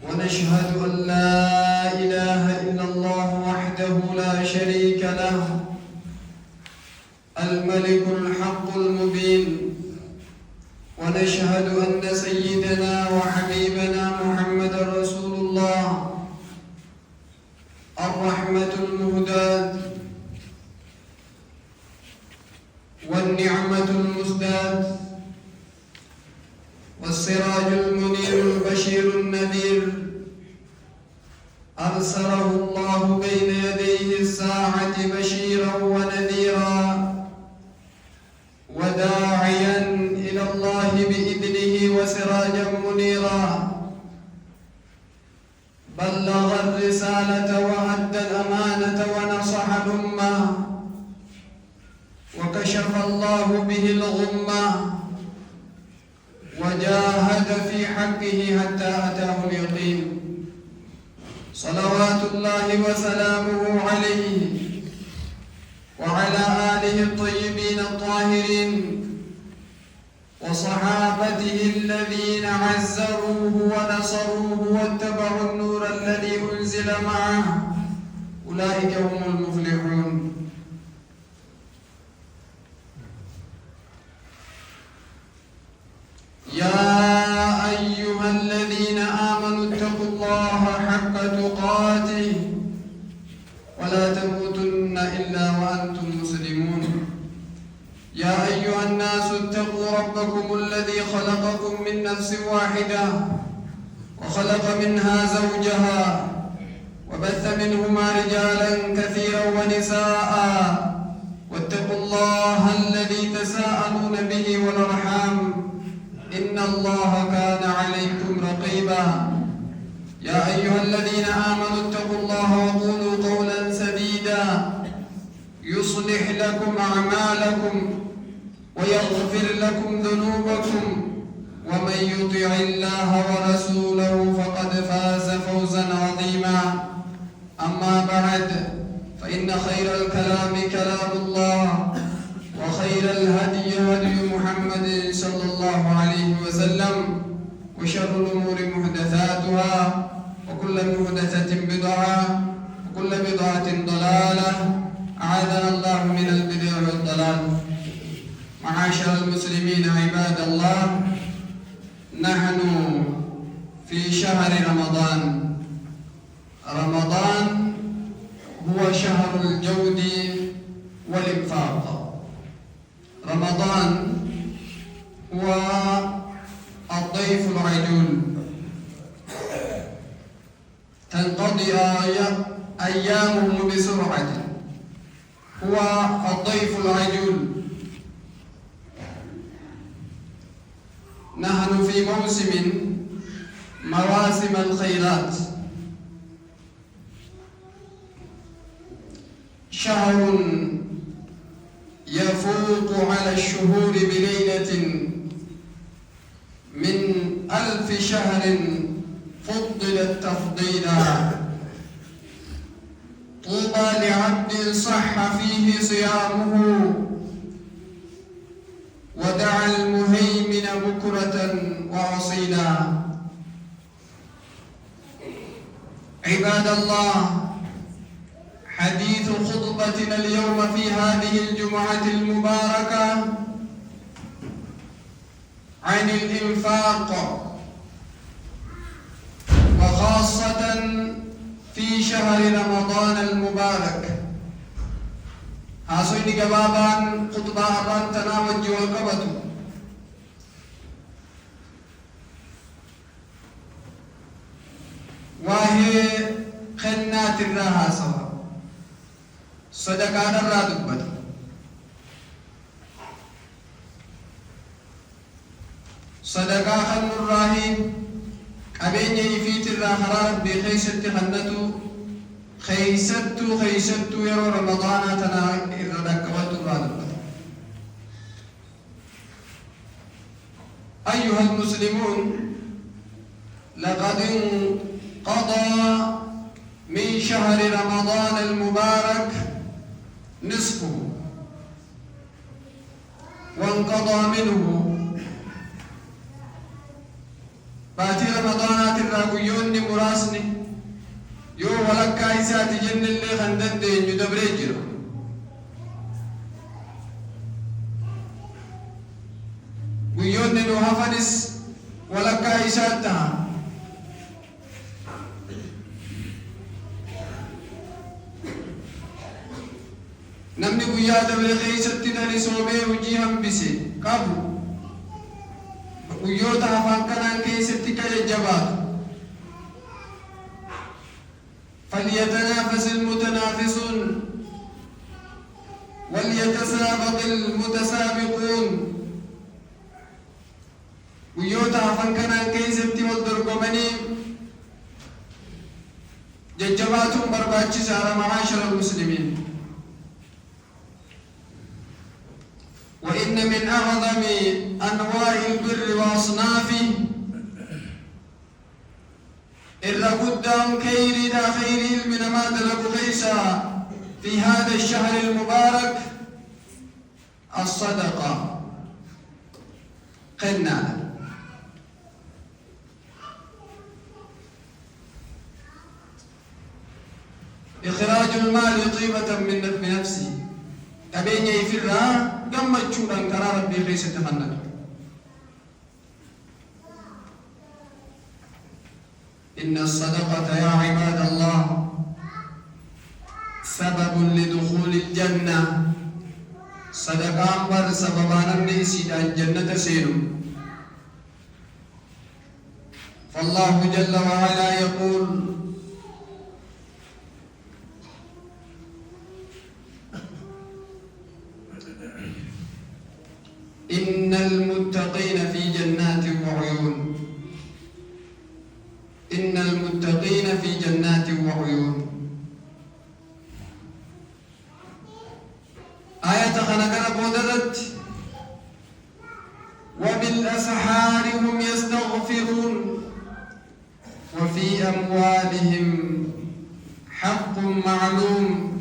ونشهد أن لا إله إلا الله وحده لا شريك له الملك الحق المبين. ونشهد أن سيدنا وحبيبنا محمد رسول الله الرحمة المهداة والنعمة المزداد والسراج المنير البشير النذير، أرسله الله بين يديه الساعة بشيرا ونذيرا وداعيا إلى الله بإذنه وسراجا منيرا. بلغ الرسالة وأدى الأمانة ونصح الأمة وكشف الله به الغمة وجاهد في حقه حتى أتاه اليقين. صلوات الله وسلامه عليه وعلى آله الطيبين الطاهرين وصحابته الذين عزروه ونصروه واتبعوا النور الذي أنزل معه، أولئك هم المفلحون. يا أيها الذين آمنوا اتقوا الله حق تقاته ولا تموتن إلا وأنتم مسلمون. يا أيها الناس اتقوا ربكم الذي خلقكم من نفس واحدة وخلق منها زوجها وبث منهما رجالا كثيرا ونساء، واتقوا الله الذي تساءلون به والأرحام إن الله كان عليكم رقيبا. يا أيها الذين آمنوا اتقوا الله وقولوا قولا سديدا يصلح لكم أعمالكم ويغفر لكم ذنوبكم، ومن يطع الله ورسوله فقد فاز فوزا عظيما. أما بعد، فإن خير الكلام كلام الله، وخير الهدي هدي محمد صلى الله عليه وسلم، وشر الأمور محدثاتها، وكل محدثة بدعة، وكل بدعة ضلالة، أعاذنا الله من البدع والضلال. معاشر المسلمين عباد الله، نحن في شهر رمضان. رمضان هو شهر الجود والإنفاق. رمضان هو الضيف العجول، تنقضي أيامه بسرعة. هو الضيف العجول. نحن في مواسم الخيرات، شهر يفوق على الشهور بليلة من 1000 شهر فضلت تفضيلا. طوبى لعبد صح فيه صيامه ودعا المهيمن بكرة وأصيلا. عباد الله، حديث خطبتنا اليوم في هذه الجمعة المباركة عن الإنفاق، وخاصة في شهر رمضان المبارك. هاسويني قبابان خطبة أرانتنا وجه القبض. وهي خنات الراها سوا صدقان الرا دبت. صدقا خن الراهي أبين يفيت الراهرات بخيست خنتو خيستو يرو رمضان تنا إردكوت الرا دبت. أيها المسلمون، لقد انقضى من شهر رمضان المبارك نصفه، وانقضى منه باتي رمضانات الراقيون كايسات جن اللي خندد يدبرجر ويون نو هفنس ولا كايسات نمني ويا دبر خيست تدري سومي وجيهم بسي كابو ويو تافان كان كيست كجبات فليتنافس المتنافسون وليتسابق المتسابقون ويوتا فانكنا كيزبتي والدرقمني ججباتهم برباتش سارة معاشر المسلمين وإن من أعظم أنواع البر وأصنافه إلا قدام كيري دا خيري من ما دلق غيسا في هذا الشهر المبارك الصدقة قلنا إخراج المال طيبة من نفسي أبين يفرها قم تشورا كرا ربي غيس تفنن إن الصدقة يا عباد الله سبب لدخول الجنة صدقة أمبر سببان الناس إلى الجنة سير فالله جل وعلا يقول إن المتقين في جنات وعيون إن المتقين في جنات وعيون آية خنقر بودرت وبالأسحار هم يستغفرون وفي أموالهم حق معلوم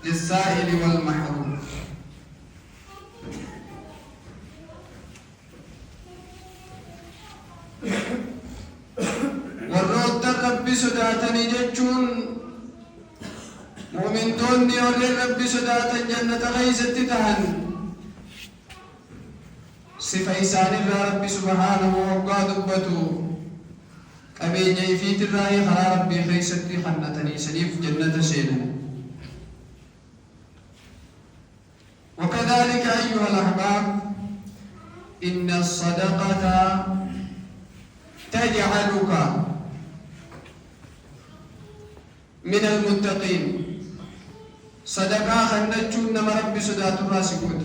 للسائل والمحروم والرد الرب سداتني جتشون مؤمن دوني ورد الرب سدات الجنة غيزت تهن صفة إسان رب سبحانه وقادبته أبي جيفيت الرأي خلا ربي غيزت خنتني سليف جنة سينا وكذلك أيها الأحباب إن الصدقة تجعلك من المتقين صدقة خندتشون نما رب سدات الراسكون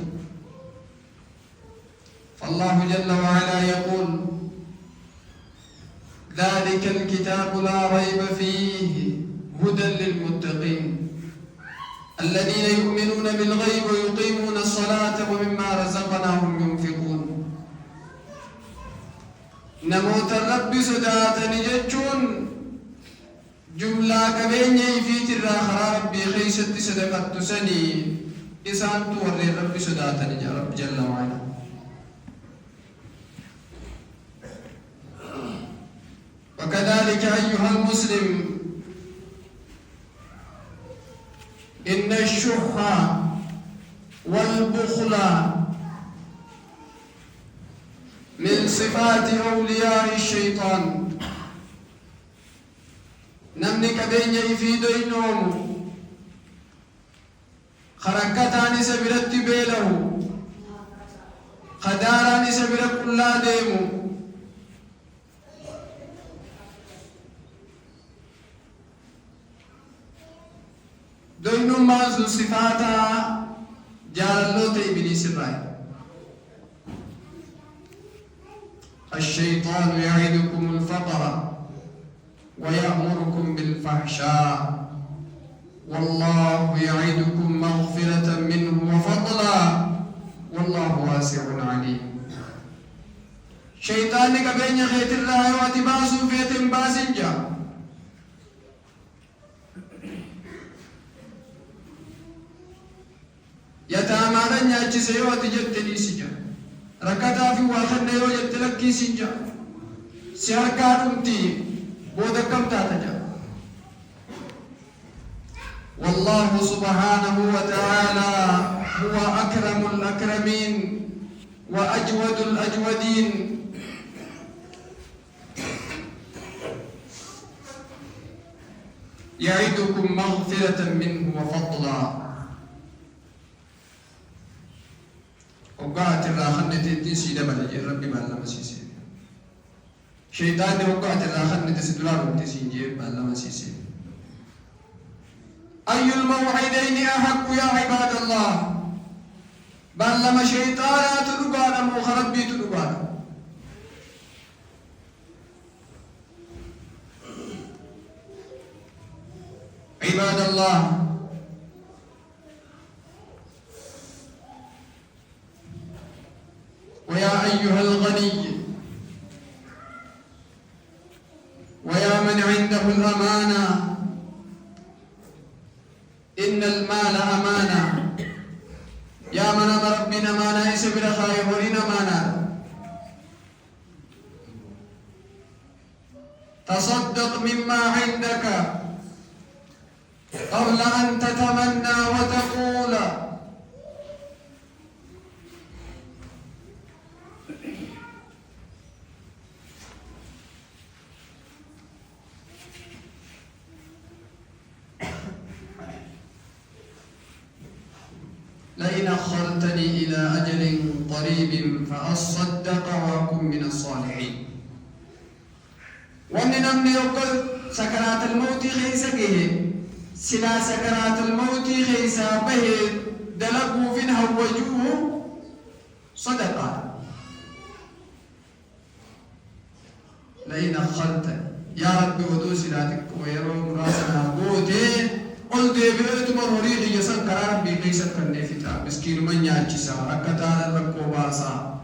فالله جل وعلا يقول ذلك الكتاب لا ريب فيه هدى للمتقين الذين يؤمنون بالغيب ويقيمون الصلاة ومما رزقناهم ينفقون نموت الرب سداتني جتشون جملة كبيني في تراخر ربي خيست صدقت سني إسان توري الرب سداتني يا رب جل وعلا وكذلك أيها المسلم إن الشح والبخل من صفات أولياء الشيطان نمني كبين يفيدو إنهم خركتاني سبرت بيله خداراني سبرت كل ديمو دوينو مازو صفاتا جاللوت إبليس الرأي الشيطان يعدكم الفقر ويأمركم بالفحشاء والله يعدكم مغفرة منه وفضلا والله واسع عليم شيطان كبين خيت الرأي واتباسو فيت باسنجا يتامانا نياتي سيواتي جتني سجا ركتا في واخر نيو يتلكي سنجا سياركا نمتي بودا كم تاتجا والله سبحانه وتعالى هو أكرم الأكرمين وأجود الأجودين يعدكم مغفرة منه وفضلا وقعت الراخنة تنسي دبل ربي بالله مسيسي شيطان وقعت الراخنة تسدلار تسينجي بالله مسيسي أي الموعدين أحق يا عباد الله بالله ما شيطان تلقانا مخربي تلقانا عباد الله ويا أيها الغني ويا من عنده الأمانة إن المال أمانة يا من أمر ربنا أمانة يسبر خيرين أمانة تصدق مما عندك قبل أن تتمنى وتقول لئن أخرتني إلى أجل قريب فأصدق وأكن من الصالحين وننمي يقول سكرات الموت خيسكه سلا سكرات الموت خيسا به دلقوا فينها وجوه صدقا لئن أخرتني يا رب ودو سلاتك ويرون راسنا قوتي قل دي بيت مروري يسن قرار بي قيسة كرني فتا مسكين من ياجسا ركتان الرقو باسا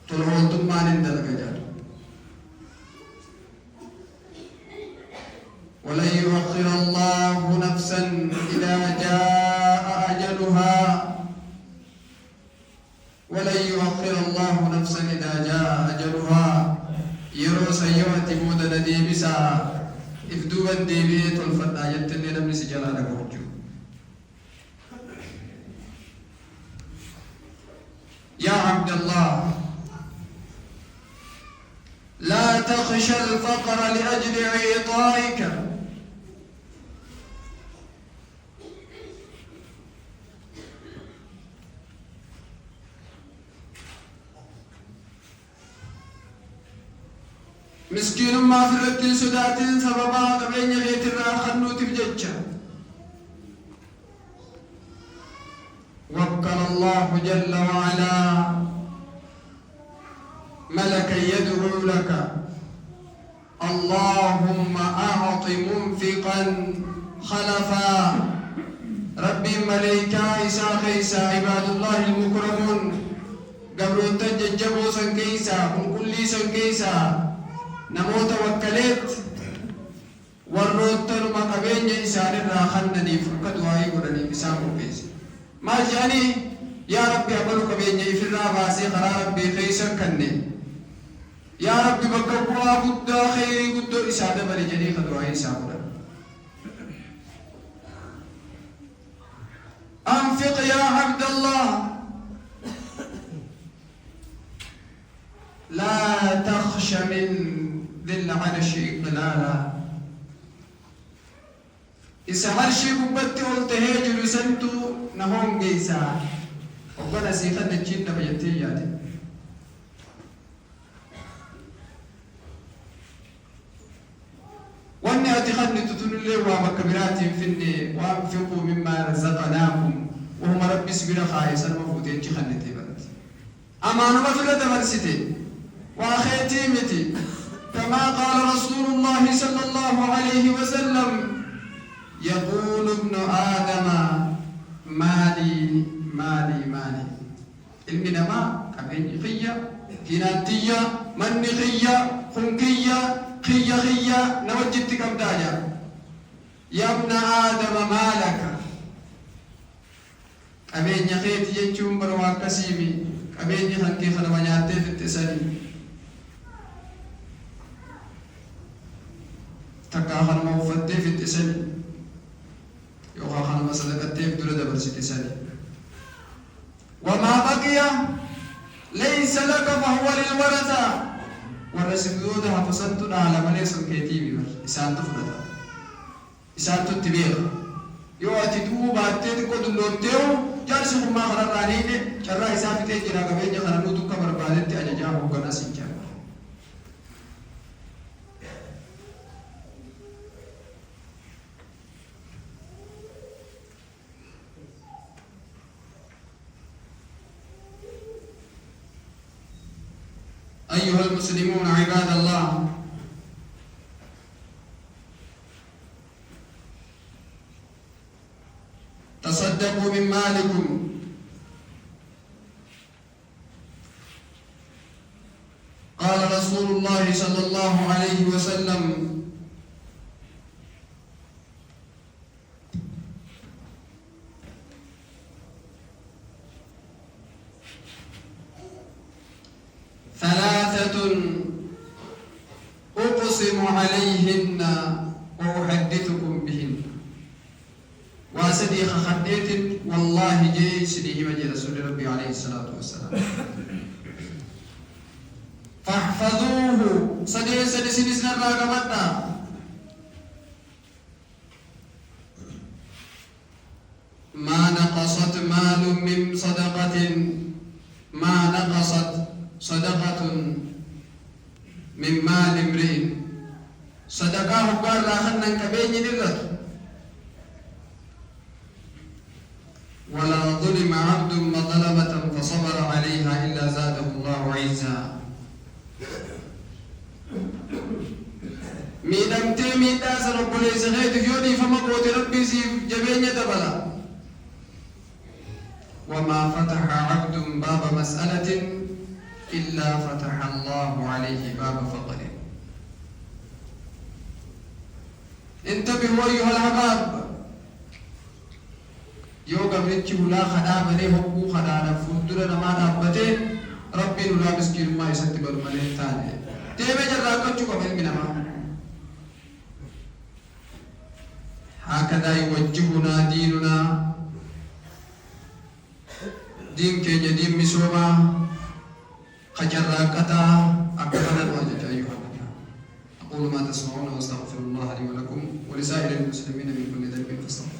تلعون تمان اندلق جاتو ولن يؤخر الله نفسا إذا جاء أجلها ولن يؤخر الله نفسا إذا جاء أجلها يرو سيوة بودا ديبسا إفدوا الديبية والفتاة يتني لم نسجل على قرجو يا عبد الله لا تخشى الفقر لأجل عطائك مسكين ما في الرد سدات سببا قبين غيت الراخنو تبججا وكل الله جل وعلا ملكا يدعو لك اللهم أعط منفقا خلفا ربي ملائكة إسا خيسا عباد الله المكرمون قبل تججبوا سنكيسا كل سنكيسا نموت وكلت والروتن ما قبين إسان الراخنني فكدواي قرني بسامو بيس ما جاني يا ربي أقول قبين في الراباسي قرار ربي خيسا كني يا ربي بكبوا قد خيري قد إسان برجني خدواي سامو أنفق يا عبد الله لا تخش من ذل عرش إقلالا إسا عرشي قبتي والتهيج لسنتو نهون قيسا وقنا سيخن الجنة بيتي ياتي واني أتخن تتنلي ومكبرات فيني وانفقوا مما رزقناكم وهم ربي سبيل خايسا مفوتين جخن تبرت أمانو مفلة مرسيتي وأخيتي متي كما قال رسول الله صلى الله عليه وسلم يقول ابن آدم مالي مالي مالي المنما كمين خيّة كنانتية من خيّة خنكية خيّة خيّة نوجدت كم داجا يا ابن آدم مالك كمين يخيتي يجوم بروا كسيمي كمين يخنكي خنوانياتي في التسالي تكاهن موفتي في التسني يوخاخن مسلكتي في دولة برسي تسني وما بقي ليس لك فهو للورثة ورسمدودها فسنتنا على مليس كيتيبي إسان تفردا إسان تتبيغ يواتي دوبا تيتكو دلوتيو جالسكم ما خرر رانيني شرع إسان في تيجي راقبين خرنو دوكا بربادتي أججاه وقنا سنجا أيها المسلمون عباد الله تصدقوا من مالكم قال رسول الله صلى الله عليه وسلم ثلاثة أقسم عليهن وأحدثكم بهن واسدي خديت والله جي سديه وجه رسول ربي عليه الصلاة والسلام فاحفظوه سدي سنسنا راقمتنا ما نقصت مال من صدقة ما نقصت صدقة من مال امرئ صدقاه قال راخنا كبين نرد ولا ظلم عبد مظلمة فصبر عليها إلا زاده الله عزا ميدمتي ميداس رب ليس غيث فيوني فما قوت ربي سيف جبين يتبلا وما فتح عبد باب مسألة إلا فتح الله عليه باب فقر انتبهوا أيها الأحباب يو قبلتش ولا خدا بني حقو خدا نفودر نما نبته ربي نلا مسكين ما يستبر ملين تاني تيمه جراكو چو قبل منما هكذا يوجهنا ديننا دين كي دين مسوما خجراكتا أكبر الواجج أيها أقول ما تسمعون واستغفر الله لي ولكم ولسائر المسلمين من كل ذنب فاستغفروه